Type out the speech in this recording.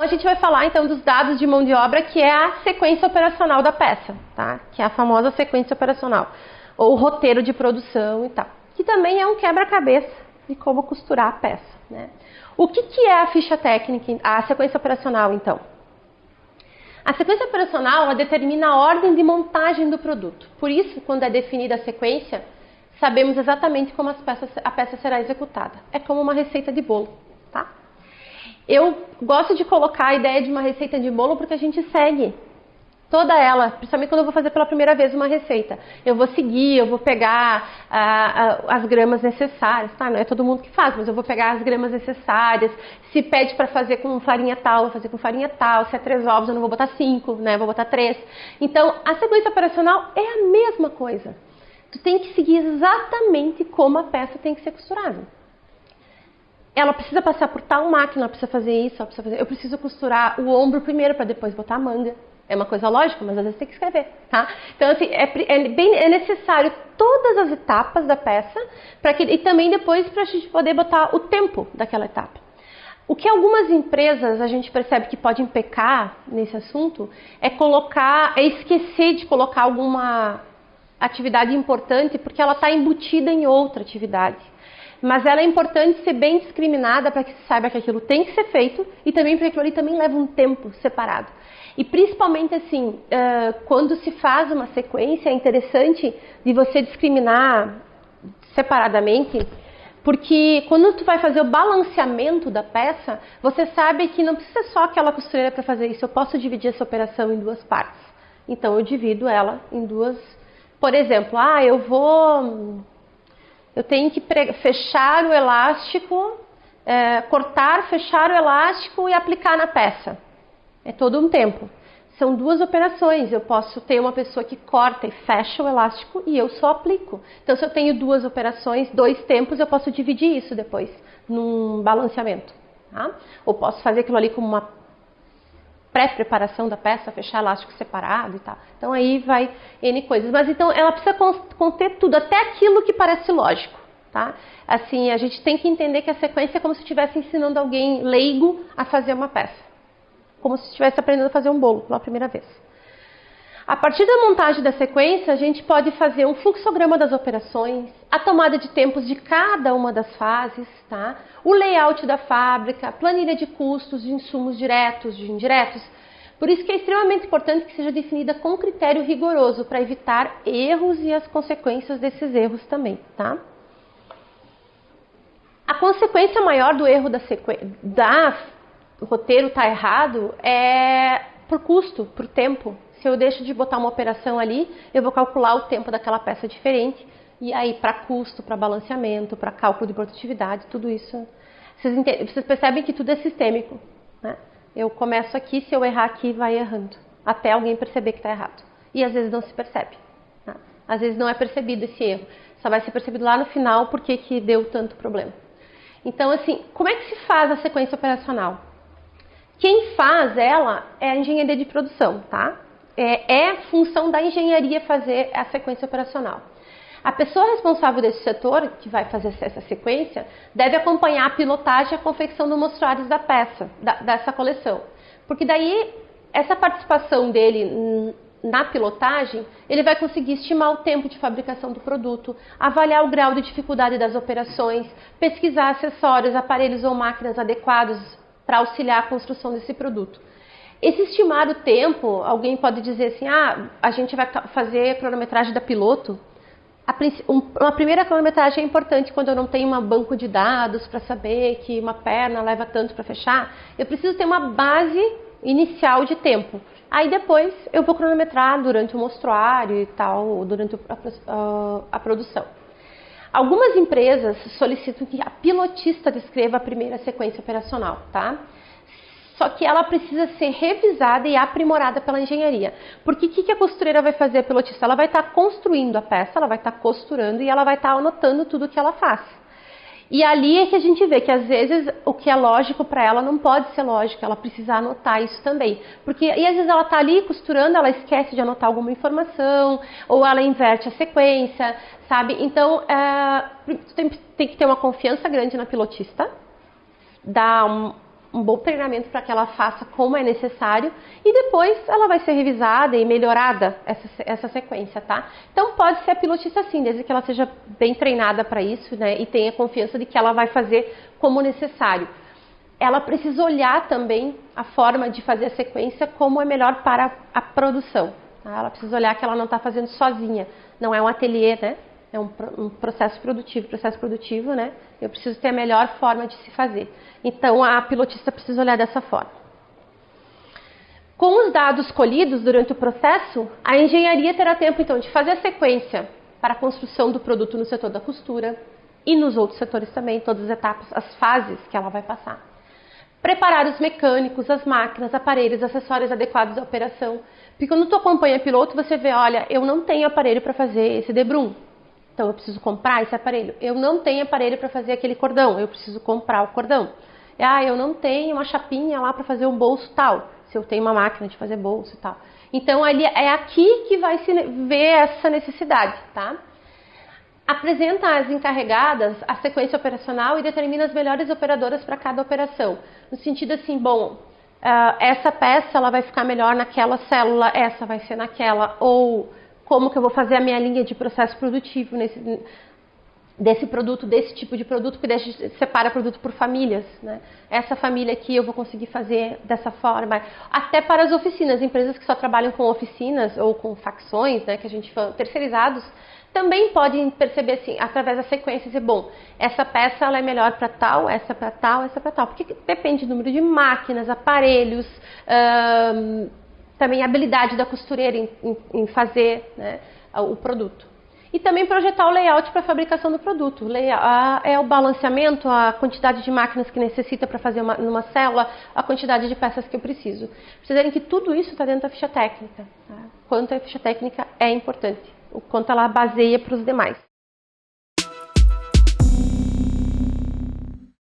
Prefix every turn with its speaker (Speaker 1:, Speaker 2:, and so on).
Speaker 1: A gente vai falar então dos dados de mão de obra, que é a sequência operacional da peça, tá? Que é a famosa sequência operacional, ou roteiro de produção e tal, que também é um quebra-cabeça de como costurar a peça, né? O que é a ficha técnica, a sequência operacional então? A sequência operacional, ela determina a ordem de montagem do produto. Por isso, quando é definida a sequência, sabemos exatamente como a peça será executada. É como uma receita de bolo, tá? Eu gosto de colocar a ideia de uma receita de bolo porque a gente segue toda ela, principalmente quando eu vou fazer pela primeira vez uma receita. Eu vou seguir, eu vou pegar as gramas necessárias, tá? Não é todo mundo que faz, mas eu vou pegar as gramas necessárias. Se pede para fazer com farinha tal, eu vou fazer com farinha tal. Se é 3 ovos, eu não vou botar 5, né? Eu vou botar 3. Então, a sequência operacional é a mesma coisa. Tu tem que seguir exatamente como a peça tem que ser costurada. Ela precisa passar por tal máquina, ela precisa fazer isso, ela precisa fazer... Eu preciso costurar o ombro primeiro para depois botar a manga. É uma coisa lógica, mas às vezes tem que escrever, tá? Então, assim, é necessário todas as etapas da peça e também depois para a gente poder botar o tempo daquela etapa. O que algumas empresas a gente percebe que podem pecar nesse assunto é esquecer de colocar alguma atividade importante porque ela está embutida em outra atividade. Mas ela é importante ser bem discriminada para que se saiba que aquilo tem que ser feito e também porque aquilo ali também leva um tempo separado. E principalmente assim, quando se faz uma sequência, é interessante de você discriminar separadamente, porque quando tu vai fazer o balanceamento da peça, você sabe que não precisa só aquela costureira para fazer isso, eu posso dividir essa operação em 2 partes. Então eu divido ela em 2, por exemplo, eu tenho que fechar o elástico, cortar, fechar o elástico e aplicar na peça. É todo um tempo. São 2 operações. Eu posso ter uma pessoa que corta e fecha o elástico e eu só aplico. Então, se eu tenho 2 operações, 2 tempos, eu posso dividir isso depois num balanceamento. Tá? Ou posso fazer aquilo ali como uma pré-preparação da peça, fechar elástico separado e tal. Então, aí vai N coisas. Mas, então, ela precisa conter tudo, até aquilo que parece lógico. Tá? Assim, a gente tem que entender que a sequência é como se estivesse ensinando alguém leigo a fazer uma peça. Como se estivesse aprendendo a fazer um bolo pela primeira vez. A partir da montagem da sequência, a gente pode fazer um fluxograma das operações, a tomada de tempos de cada uma das fases, tá? O layout da fábrica, a planilha de custos, de insumos diretos, de indiretos. Por isso que é extremamente importante que seja definida com critério rigoroso, para evitar erros e as consequências desses erros também, tá? A consequência maior do erro o roteiro está errado é por custo, por tempo. Se eu deixo de botar uma operação ali, eu vou calcular o tempo daquela peça diferente. E aí, para custo, para balanceamento, para cálculo de produtividade, tudo isso. Vocês percebem que tudo é sistêmico, né? Eu começo aqui, se eu errar aqui, vai errando. Até alguém perceber que está errado. E às vezes não se percebe. Tá? Às vezes não é percebido esse erro. Só vai ser percebido lá no final porque que deu tanto problema. Então, assim, como é que se faz a sequência operacional? Quem faz ela é a engenharia de produção, tá? É função da engenharia fazer a sequência operacional. A pessoa responsável desse setor, que vai fazer essa sequência, deve acompanhar a pilotagem e a confecção dos mostruários da peça, dessa coleção. Porque daí, essa participação dele na pilotagem, ele vai conseguir estimar o tempo de fabricação do produto, avaliar o grau de dificuldade das operações, pesquisar acessórios, aparelhos ou máquinas adequados para auxiliar a construção desse produto. Esse estimar o tempo, alguém pode dizer assim, a gente vai fazer a cronometragem da piloto. Uma primeira cronometragem é importante quando eu não tenho um banco de dados para saber que uma perna leva tanto para fechar. Eu preciso ter uma base inicial de tempo. Aí depois eu vou cronometrar durante o mostruário e tal, durante a produção. Algumas empresas solicitam que a pilotista descreva a primeira sequência operacional, tá? Só que ela precisa ser revisada e aprimorada pela engenharia. Porque o que a costureira vai fazer, a pilotista? Ela vai estar construindo a peça, ela vai estar costurando e ela vai estar anotando tudo que ela faz. E ali é que a gente vê que às vezes o que é lógico para ela não pode ser lógico, ela precisa anotar isso também. Porque e às vezes ela está ali costurando, ela esquece de anotar alguma informação, ou ela inverte a sequência, sabe? Então, tem que ter uma confiança grande na pilotista, dar um bom treinamento para que ela faça como é necessário e depois ela vai ser revisada e melhorada essa sequência, tá? Então pode ser a pilotista sim, desde que ela seja bem treinada para isso, né? E tenha confiança de que ela vai fazer como necessário. Ela precisa olhar também a forma de fazer a sequência como é melhor para a produção. Tá? Ela precisa olhar que ela não está fazendo sozinha, não é um ateliê, né? É um processo produtivo, né? Eu preciso ter a melhor forma de se fazer. Então, a pilotista precisa olhar dessa forma. Com os dados colhidos durante o processo, a engenharia terá tempo, então, de fazer a sequência para a construção do produto no setor da costura e nos outros setores também, todas as etapas, as fases que ela vai passar. Preparar os mecânicos, as máquinas, aparelhos, acessórios adequados à operação. Porque quando tu acompanha piloto, você vê, olha, eu não tenho aparelho para fazer esse debrum. Então, eu preciso comprar esse aparelho. Eu não tenho aparelho para fazer aquele cordão. Eu preciso comprar o cordão. Eu não tenho uma chapinha lá para fazer um bolso tal. Se eu tenho uma máquina de fazer bolso e tal. Então, ali é aqui que vai se ver essa necessidade, tá? Apresenta às encarregadas a sequência operacional e determina as melhores operadoras para cada operação. No sentido assim, bom, essa peça ela vai ficar melhor naquela célula, essa vai ser naquela, ou como que eu vou fazer a minha linha de processo produtivo desse produto, desse tipo de produto, que separa produto por famílias, né? Essa família aqui eu vou conseguir fazer dessa forma. Até para as oficinas, empresas que só trabalham com oficinas ou com facções, né, que a gente fala, terceirizados, também podem perceber assim, através da sequência, dizer, bom, essa peça ela é melhor para tal, essa para tal, essa para tal. Porque depende do número de máquinas, aparelhos, também a habilidade da costureira em fazer, né, o produto. E também projetar o layout para a fabricação do produto. É o balanceamento, a quantidade de máquinas que necessita para fazer numa célula, a quantidade de peças que eu preciso. Vocês verem que tudo isso está dentro da ficha técnica. Tá? Quanto a ficha técnica é importante, o quanto ela baseia para os demais.